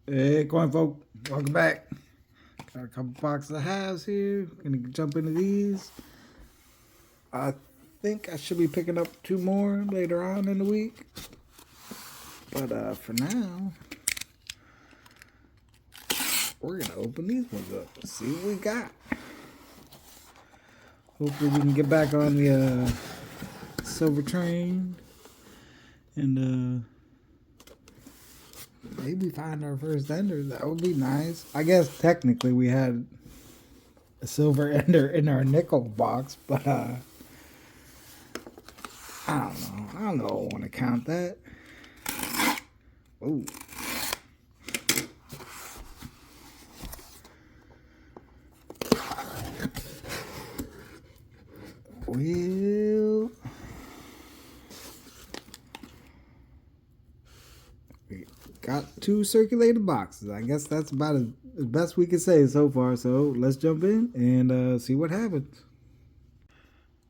Hey, coin folk, welcome back. Got a couple boxes of halves here. Gonna jump into these. I think I should be picking up two more later on in the week. But for now, we're gonna open these ones up. See what we got. Hopefully we can get back on the silver train and maybe find our first ender. That would be nice. I guess technically we had a silver ender in our nickel box, but I don't know. I don't know. I want to count that. Ooh. Well, we got two circulated boxes. I guess that's about as best we can say so far. So let's jump in and see what happens.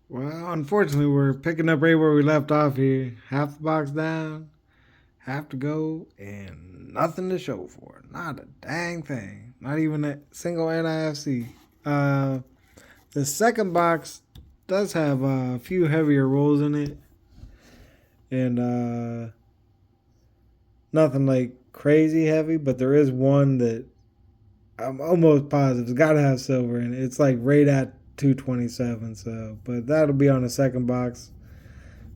Well, unfortunately, we're picking up right where we left off here. Half the box down, half to go, and nothing to show for it. Not a dang thing. Not even a single NIFC. The second box does have a few heavier rolls in it, and nothing like crazy heavy, but there is one that I'm almost positive it's got to have silver in it. It's like right at 227. So, but that'll be on the second box.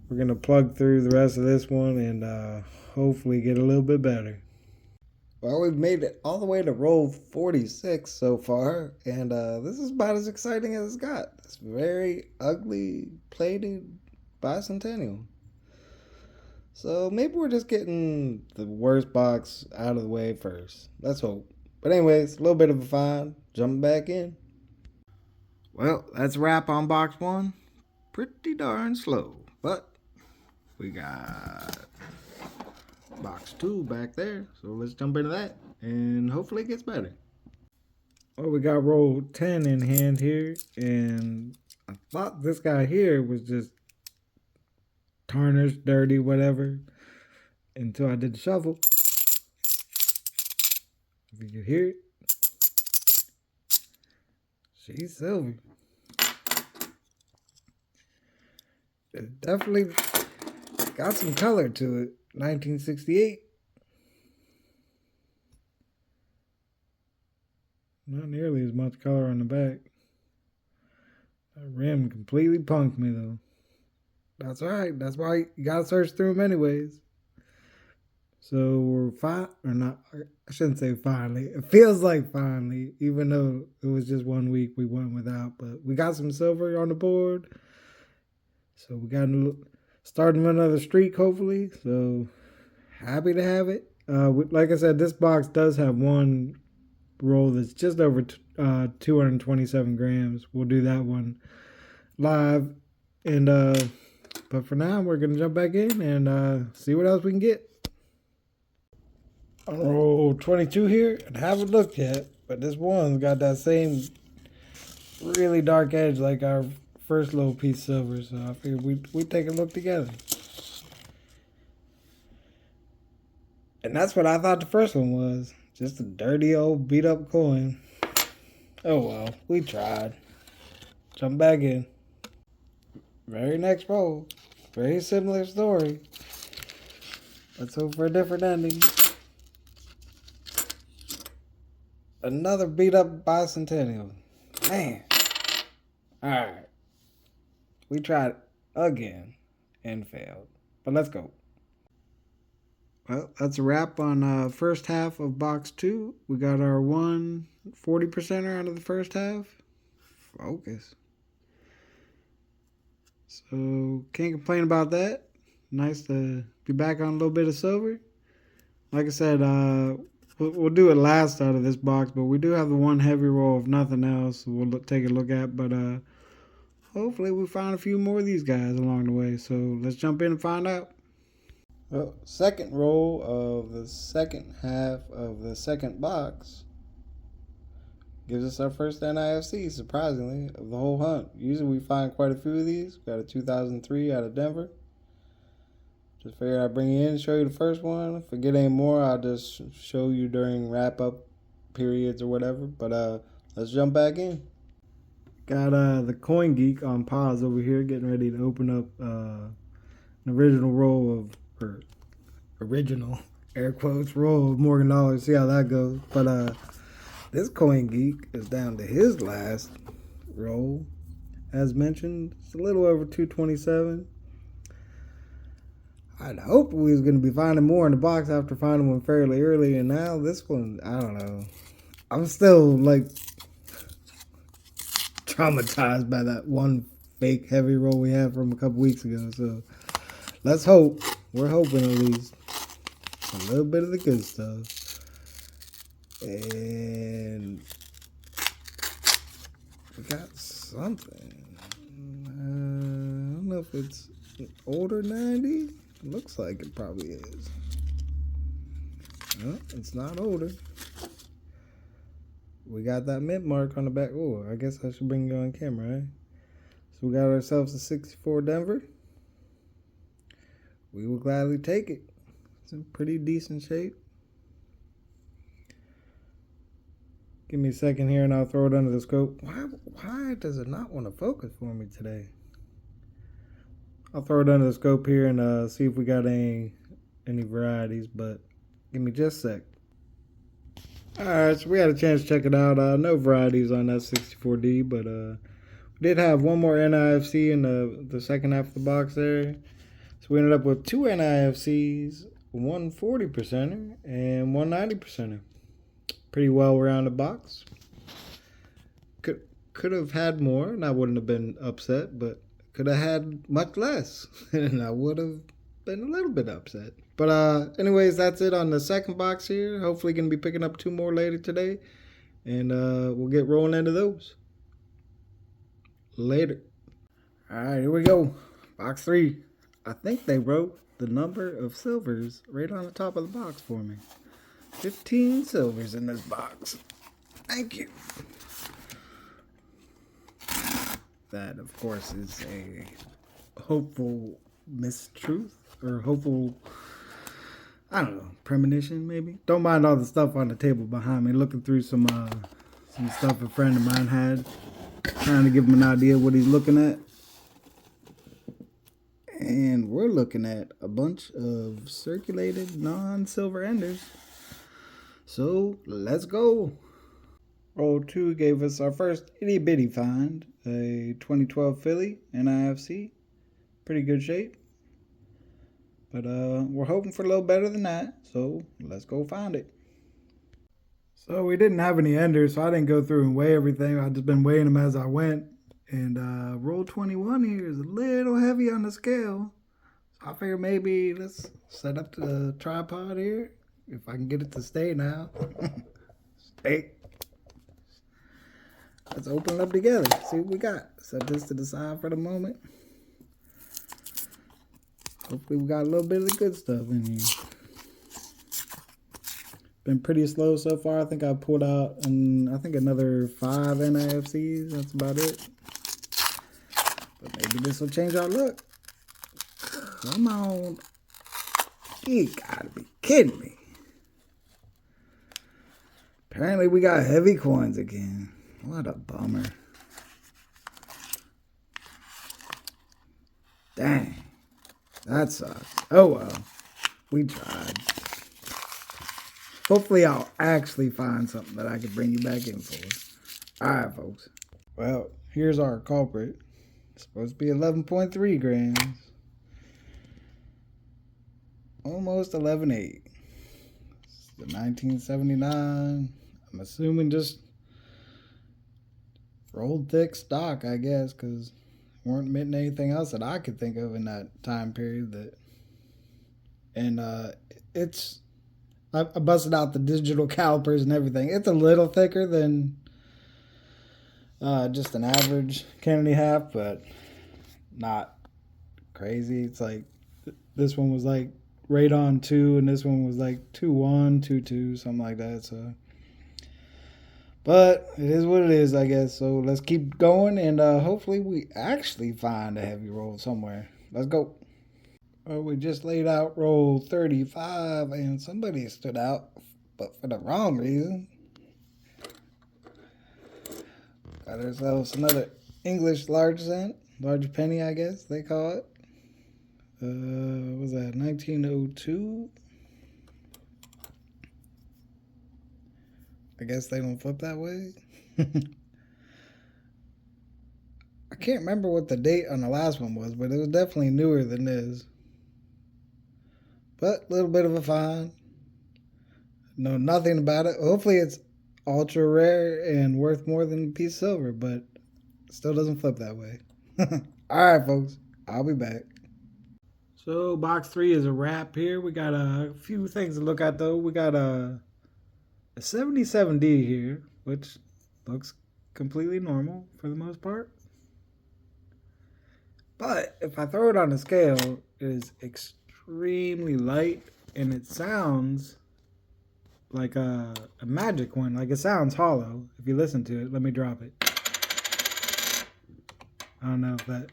We're gonna plug through the rest of this one and hopefully get a little bit better. Well, we've made it all the way to roll 46 so far, and this is about as exciting as it's got. This very ugly plated bicentennial. So maybe we're just getting the worst box out of the way first. Let's hope. But anyways, a little bit of a find. Jumping back in. Well, that's a wrap on box one. Pretty darn slow, but we got box two back there. So let's jump into that and hopefully it gets better. Well, we got roll 10 in hand here, and I thought this guy here was just tarnished, dirty, whatever, until I did the shuffle. If you can hear it, she's silver. It definitely got some color to it. 1968. Not nearly as much color on the back. That rim completely punked me though. That's alright. That's why you gotta search through them anyways. So we're fine, or not. I shouldn't say finally. It feels like finally, even though it was just 1 week we went without. But we got some silver on the board. So we got starting another streak, hopefully. So happy to have it. Like I said, this box does have one roll that's just over 227 grams. We'll do that one live. And but for now, we're gonna jump back in and see what else we can get. On roll 22 here, and haven't looked yet, but this one's got that same really dark edge like our first little piece of silver, so I figured we'd take a look together. And that's what I thought the first one was. Just a dirty old beat up coin. Oh well, we tried. Jump back in. Very next roll. Very similar story. Let's hope for a different ending. Another beat up bicentennial. Man. Alright. We tried again and failed. But let's go. Well, that's a wrap on first half of box two. We got our 40%er out of the first half. Focus. So, can't complain about that. Nice to be back on a little bit of silver. Like I said, we'll do it last out of this box, but we do have the one heavy roll of nothing else we'll take a look at. But hopefully we find a few more of these guys along the way. So let's jump in and find out. Well, second roll of the second half of the second box gives us our first NIFC, surprisingly, of the whole hunt. Usually we find quite a few of these. We got a 2003 out of Denver. Just figured I'd bring you in and show you the first one. If I get any more, I'll just show you during wrap-up periods or whatever. But let's jump back in. Got the Coin Geek on pause over here, getting ready to open up an original roll of, or original, air quotes, roll of Morgan dollars. See how that goes. But this Coin Geek is down to his last roll. As mentioned, it's a little over 227. I'd hoped we was going to be finding more in the box after finding one fairly early, and now this one, I don't know. I'm still, like, traumatized by that one fake heavy roll we had from a couple weeks ago, so let's hope. We're hoping at least a little bit of the good stuff. And we got something. I don't know if it's an older 90. Looks like it probably is. No, it's not older. We got that mint mark on the back. Oh, I guess I should bring you on camera, eh? So we got ourselves a 64 Denver. We will gladly take it. It's in pretty decent shape. Give me a second here and I'll throw it under the scope. Why does it not want to focus for me today? I'll throw it under the scope here and see if we got any varieties, but give me just a sec. Alright, so we had a chance to check it out. No varieties on that 64D, but we did have one more NIFC in the second half of the box there. So we ended up with two NIFCs, one 40%er and one 90%er. Pretty well rounded box. Could have had more and I wouldn't have been upset, but could have had much less and I would have been a little bit upset. But anyways, that's it on the second box here. Hopefully gonna be picking up two more later today. And we'll get rolling into those. Later. Alright, here we go. Box 3. I think they wrote the number of silvers right on the top of the box for me. 15 silvers in this box. Thank you. That, of course, is a hopeful mistruth or hopeful, I don't know, premonition maybe. Don't mind all the stuff on the table behind me. Looking through some stuff a friend of mine had, trying to give him an idea what he's looking at. And we're looking at a bunch of circulated non-silver enders. So let's go. Roll 2 gave us our first itty bitty find, a 2012 Philly NIFC. Pretty good shape. But we're hoping for a little better than that, so let's go find it. So we didn't have any enders, so I didn't go through and weigh everything. I've just been weighing them as I went. And roll 21 here is a little heavy on the scale. So I figured maybe let's set up the tripod here. If I can get it to stay now. Stay. Let's open it up together. See what we got. Set this to the side for the moment. Hopefully we got a little bit of the good stuff in here. Been pretty slow so far. I think I pulled out another 5 NIFCs. That's about it. But maybe this will change our luck. Come on. You gotta be kidding me. Apparently we got heavy coins again. What a bummer. Dang. That sucks. Oh well. We tried. Hopefully I'll actually find something that I can bring you back in for. Alright, folks. Well, here's our culprit. It's supposed to be 11.3 grams. Almost 11.8. It's the 1979. I'm assuming just rolled thick stock, I guess, because weren't minting anything else that I could think of in that time period. It's I busted out the digital calipers and everything. It's a little thicker than just an average Kennedy half, but not crazy. It's like this one was like right on 2, and this one was like 2-1, 2-2, something like that. So, but it is what it is, I guess. So let's keep going, and hopefully we actually find a heavy roll somewhere. Let's go. Well, we just laid out roll 35 and somebody stood out, but for the wrong reason. Got ourselves another English large cent, large penny, I guess they call it. What was that, 1902? I guess they don't flip that way. I can't remember what the date on the last one was, but it was definitely newer than this. But a little bit of a find. Know nothing about it. Hopefully it's ultra rare and worth more than a piece of silver, but still doesn't flip that way. Alright, folks. I'll be back. So box 3 is a wrap here. We got a few things to look at though. We got a 77D here, which looks completely normal for the most part. But if I throw it on a scale, it is extremely light and it sounds like a magic one. Like it sounds hollow. If you listen to it, let me drop it. I don't know if that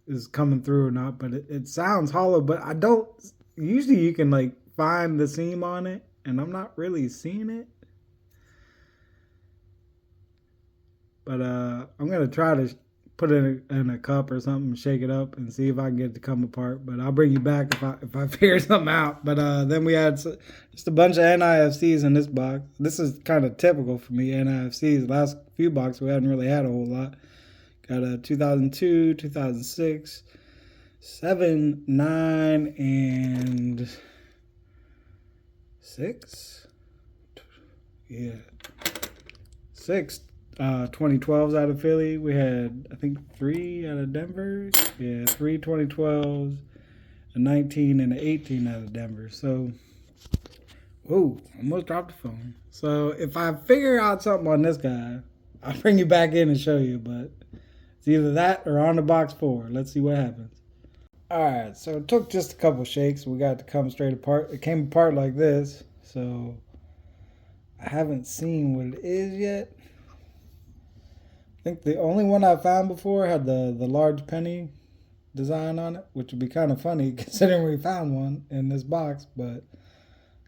is coming through or not, but it sounds hollow. But I don't, usually you can like find the seam on it and I'm not really seeing it. But I'm going to try to put it in a cup or something, shake it up and see if I can get it to come apart. But I'll bring you back if I figure something out. But then we had just a bunch of NIFCs in this box. This is kind of typical for me, NIFCs. The last few boxes we hadn't really had a whole lot. Got a 2002, 2006, 7, 9, and 6. Yeah, 6. 2012s out of Philly. We had, I think, 3 out of Denver. Yeah, 3 2012s, a 19 and an 18 out of Denver. So, whoa, almost dropped the phone. So, if I figure out something on this guy, I'll bring you back in and show you. But it's either that or on the box 4. Let's see what happens. Alright, so it took just a couple shakes. We got it to come straight apart. It came apart like this. So, I haven't seen what it is yet. I think the only one I found before had the large penny design on it, which would be kind of funny considering we found one in this box. But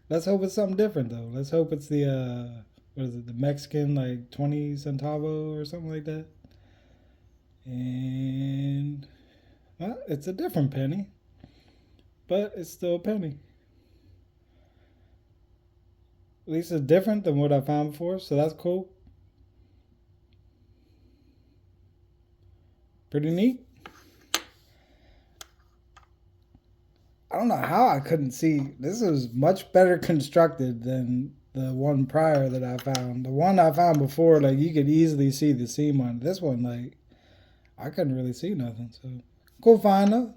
let's hope it's something different though. Let's hope it's the what is it, the Mexican like 20 centavo or something like that. And well, it's a different penny, but it's still a penny. At least it's different than what I found before, so that's cool. Pretty neat. I don't know how I couldn't see. This is much better constructed than the one prior that I found. The one I found before, like you could easily see the seam on it. This one, like I couldn't really see nothing. So cool find though.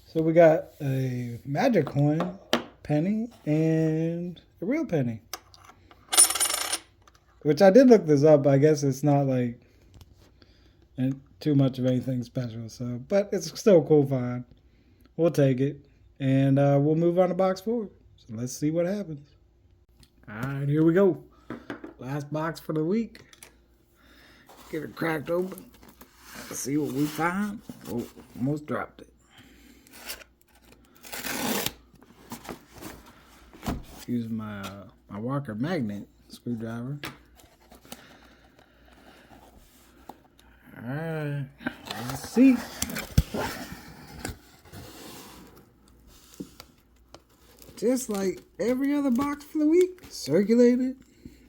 So we got a magic coin, penny, and a real penny. Which I did look this up. I guess it's not like too much of anything special, so but it's still a cool find. We'll take it, and we'll move on to box 4. So let's see what happens. All right, here we go. Last box for the week. Get it cracked open. Let's see what we find. Oh, almost dropped it. Use my my Walker magnet screwdriver. Alright, let's see. Just like every other box for the week, circulated,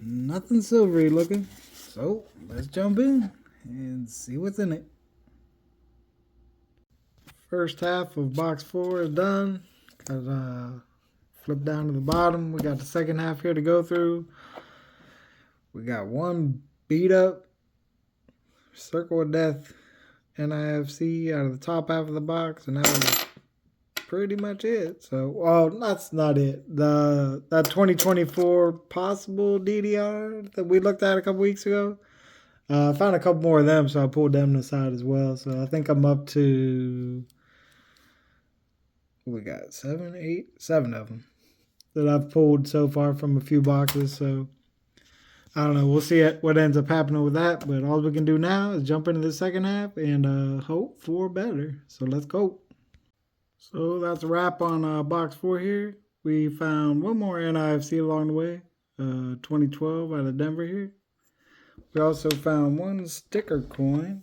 nothing silvery looking. So let's jump in and see what's in it. First half of box 4 is done. Got flip down to the bottom. We got the second half here to go through. We got one beat up Circle of Death NIFC out of the top half of the box, and that was pretty much it. So, well, that's not it. That 2024 possible DDR that we looked at a couple weeks ago, I found a couple more of them, so I pulled them aside as well. So I think I'm up to, we got 7 of them that I've pulled so far from a few boxes. So I don't know. We'll see what ends up happening with that. But all we can do now is jump into the second half and hope for better. So let's go. So that's a wrap on box 4 here. We found one more NIFC along the way, 2012 out of Denver here. We also found one sticker coin,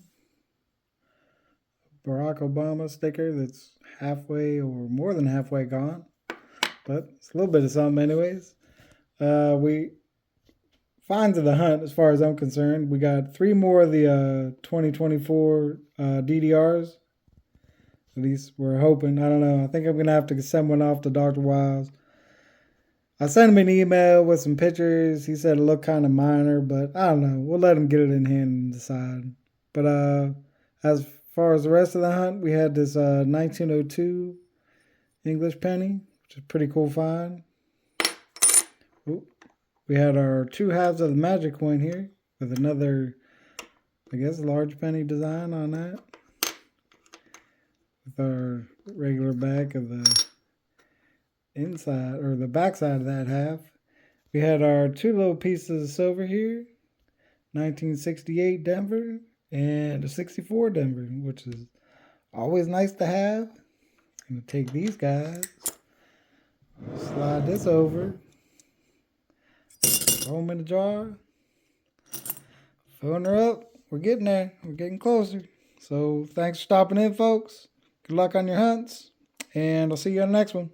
Barack Obama sticker that's halfway or more than halfway gone, but it's a little bit of something anyways. We finds of the hunt, as far as I'm concerned. We got 3 more of the 2024 DDRs. At least we're hoping. I don't know. I think I'm gonna have to send one off to Dr. Wiles. I sent him an email with some pictures. He said it looked kind of minor, but I don't know. We'll let him get it in hand and decide. But as far as the rest of the hunt, we had this 1902 English penny, which is a pretty cool find. Ooh. We had our 2 halves of the magic coin here with another, I guess, large penny design on that. With our regular back of the inside or the back side of that half. We had our 2 little pieces of silver here, 1968 Denver and a 64 Denver, which is always nice to have. I'm gonna take these guys, slide this over, throw them in the jar, filling her up. We're getting there. We're getting closer. So thanks for stopping in, folks. Good luck on your hunts, and I'll see you on the next one.